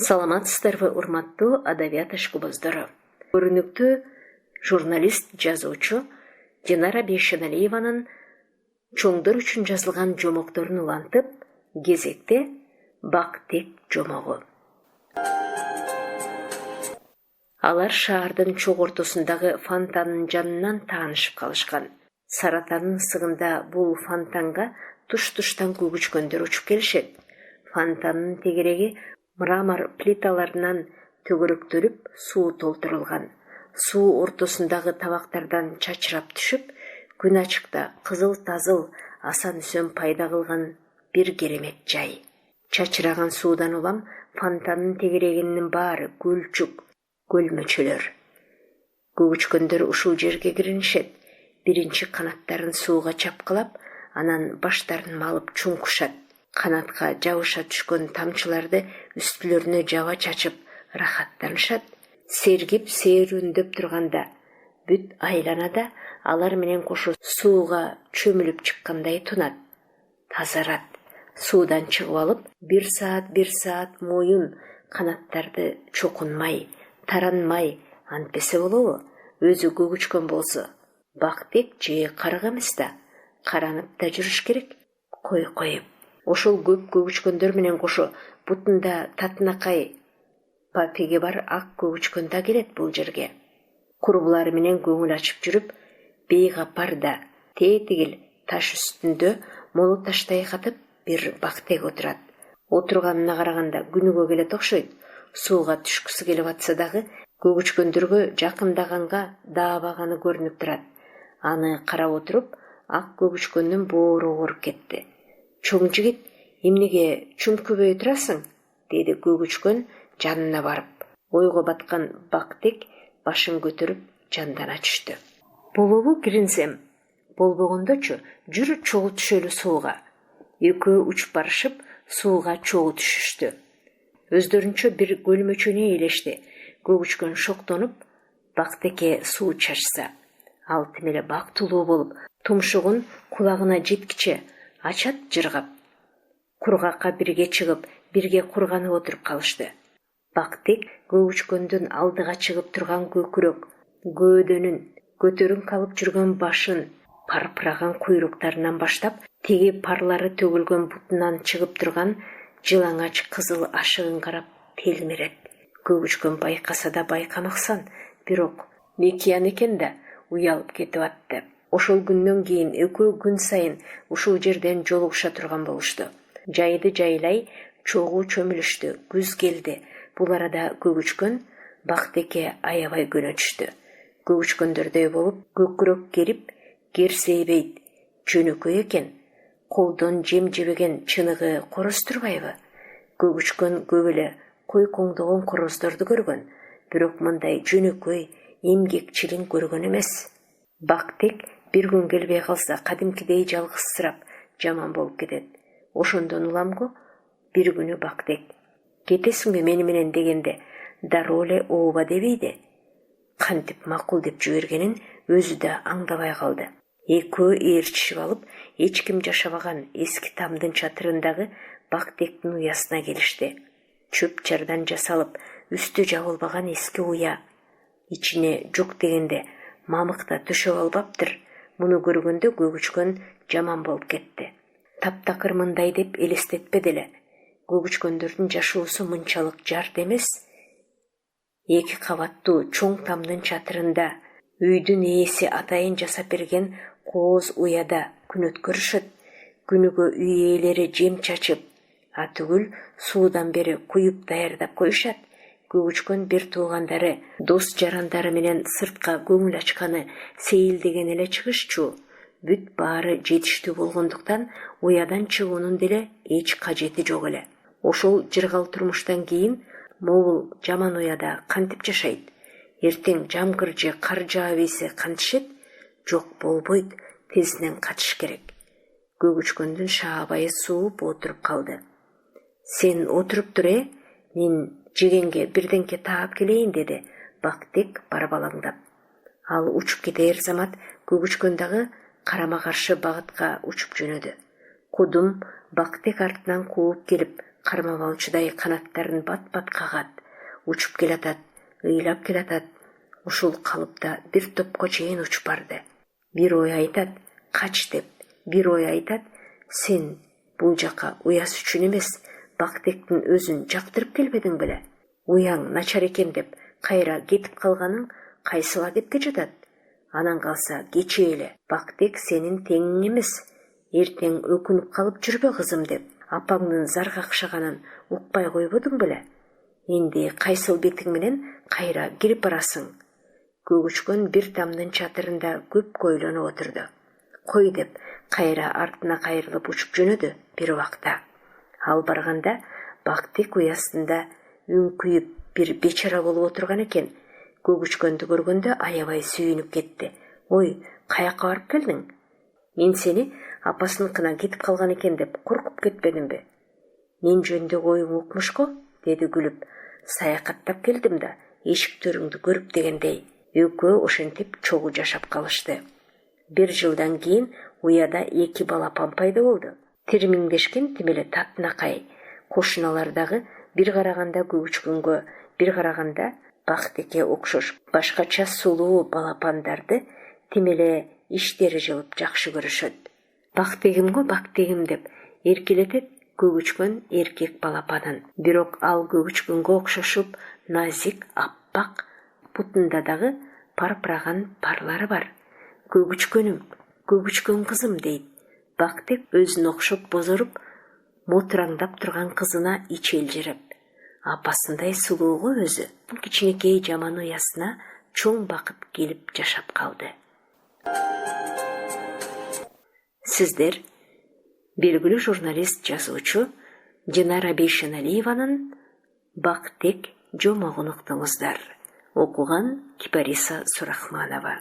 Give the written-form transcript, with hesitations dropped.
Саламатсыздарбы, урматтуу адабият ашкубаздары. Көрүнүктүү журналист, жазуучу Динара Бейшеналиеванын чоңдор үчүн жазылган жомокторун улантып, кезекте Бактек жомогу. Алар шаардын чок ортосундагы фонтандын жанынан таанышып калышкан. Саратанын ысыгында бул фонтанга туш-туштан көгүчкөндөр учуп келишет. Фонтандын тегереги мрамор плиталарынан төгөрөктөлүп, суу толтурулган. Суу ортосундагы табактардан чачырап түшүп, күн ачыкта кызыл-тазыл асан үсөн пайда кылган бир керемет жай. Чачыраган суудан улам фонтандын тегерегинин баары гүлчүк, көлмөчөлөр. Көгүчкөндөр ушул жерге киринишет. Биринчи канаттарын сууга чапкылап, анан баштарын малып чуңкушат. Канатка жабыша түшкөн тамчыларды үстүлөрүнө жаба чачып рахаттанышат. Сергип серүүндөп турганда бүт айланада алар менен кошо сууга чөмүлүп чыккандай тунат. Тазарат. Суудан чыгып алып, бир саат моюн канаттарды чокунмай, таранмай антпесе болобу? Өзү көгүчкөн болсо, Бактек же карак эмес да, каранып да жүрүш керек. Коюп. Ошол көп көгүчкөндөр менен кошо бутунда татынакай папеге бар ак көгүчкөн да келет бул жерге. Курбулары менен көңүл ачып жүрүп, бейгапарда тетигил таш үстүндө молу таштай катып бир Бактек отурат. Отурганына караганда күнүгө келет окшойт. Сууга түшкүсү келип атса дагы, көгүчкөндөргө жакындаганга даабаганы көрүнүп турат. Аны карап отуруп, ак көгүчкөндүн боору ооруп кетти. Чоң жигит, эмнеге чүмкүбөй турасың? Деди көгүчкөн жанына барып. Ойго баткан Бактек башын көтөрүп жандана түштү. Болобу киринсем? Болбогондочу, жүр чогуу түшөлү сууга. Экөө учуп барышып, сууга чогуу түшүштү. Өздөрүнчө бир көлмөчөнү ээлешти. Көгүчкөн шоктонуп, Бактекке суу чачса. Ал тим эле бактылуу болуп, тумшугун кулагына жеткиче ачат жыргап. Кургакка бирге чыгып, бирге курганып отуруп калышты. Бактек көгүчкөндүн алдыга чыгып турган көкүрөк, көөдөнүн, көтөрүңкү алып жүргөн башын, парпыраган куйруктарынан баштап, теги парлары төгүлгөн бутунан чыгып турган жылаңач кызыл ашыгын карап телмирет. Көгүчкөн байкаса да байкамаксан, бирок мекиян экен да уялып кетип атты. Ошол күндөн кийин экөө күн сайын ушул жерден жолугуша турган болушту. Жайды жайлай чогуу чөмүлүштү. Күз келди. Бул арада көгүчкөн Бактекке аябай көнөчүштү. Көгүчкөндөрдөй болуп, көкүрөк керип, керсейбейт, жөнөкөй экен. Колдон жем жебеген чыныгы короз турбайбы? Көгүчкөн көп эле кой коңдогон короздорду көргөн, бирок мындай жөнөкөй, эмгекчилин көргөн эмес. Бактек бир күн келбей калса, кадимкидей жалгызсырап, жаман болуп кетет. Ошондон уламго бир күнү Бактек: "Кетесиңби мени менен?" дегенде, дароо эле ооба дебейди. Кантип макул деп жибергенин өзү да аңдабай калды. Экөө ээрчишип алып, эч ким жашабаган эски тамдын чатырындагы Бактектин уясына келишти. Чөп чардан жасалып, үстү жабылбаган эски уя. Ичине жук дегенде мамыкта төшөп албаптыр. Муну көргөндө көгүчкөн жаман болуп кетти. Таптакыр мындай деп элестетпеди эле. Көгүчкөндөрдүн жашоосу мынчалык жарт эмес. Эки кабаттуу чоң тамдын чатырында, үйдүн ээси атайын жасап берген кооз уяда күн өткөрүшөт. Күнүгө үй ээлери жем чачып, атүгүл суудан бери куюп даярдап коюшат. Көгүчкөн бир туугандары, дос жарандары менен сыртка көңүл ачканы сейилдеген эле чыгышчу. Бүт баары жетиштүү болгондуктан уядан чыгуунун деле эч кажети жок эле. Ошол жыргал турмуштан кийин могул жаман уяда кантип жашайт? Эртең жамгыр же кар жаап ийсе кантишет? Жок, болбойт, тезинен качыш керек. Көгүчкөндүн шаабайы сууп отуруп калды. "Сен отуруп тур, мен жегенге бирденке таап келейин", деди Бактек барбалаңдап. Ал учуп кетер замат көгүчкөн дагы карама каршы багытка учуп жөнөдү. Кудум Бактек артынан кууп келип, кармабалчудай канаттарын бат-бат кагат, учуп келатат, ыйлап келатат. Ушул калыпта бир топко чейин учуп барды. Бир ой айтат, кач деп, бир ой айтат, сен бул жака уяс үчүн эмес, Бактектин өзүн жактырып келбедиң беле? Уяң начар экен деп кайра кетип калганың кайсыл адепке жатат? Анан калса кече эле Бактек сенин теңиң эмес. Эртең өкүнүп калып жүрбө кызым деп апаңдын зар какшаганын укпай койбодуң беле? Энди кайсыл бетиң менен кайра кирип барасың? Көгүчкөн бир тамдын чатырында көп ойлонуп отурду. Кой деп кайра артына кайрылып учуп жөнөдү бир убакта. Ал барганда Бактек уясында үңкүйүп бир бечара болуп отурган экен. Көгүчкөндү көргөндө аябай сүйүнүп кетти. Ой, каяка барып келдиң? Мен сени апасыныкына кетип калган экен деп коркуп кетпедимби? Мен жөнүндөгү оюң укмуш го, деди күлүп. Саякаттап келдим да, эшиктөрүңдү көрүп дегендей. Экөө ошентип чогуу жашап калышты. 1 жылдан кийин уяда 2 балапан пайда болду. Тирмиңдешкен тимеле татынакай. Кошуналардагы бир караганда көгүчкөнгө, бир караганда Бактекке окшош башкача сулуу балапандарды тимеле иштери жылып жакшы көрүшөт. Бактегим го Бактегим деп эркелетет көгүчкөн эркек балапанын. Бирок ал көгүчкөнгө окшошуп назик, аппак, бутунда дагы парпыраган парлары бар. Көгүчкөнүм, көгүчкөн кызым дейт. Бактек өзүнө окшоп бозоруп, мотураңдап турган кызына ичи элжиреп. Апасындай сулууго өзү. Бул кичинекей жаман уясына чоң бакыт келип жашап калды. Сиздер белгилүү журналист жазуучу Динара Бейшеналиеванын Бактек жомогун уктуңуздар. Окуган Кипариса Сурахманова.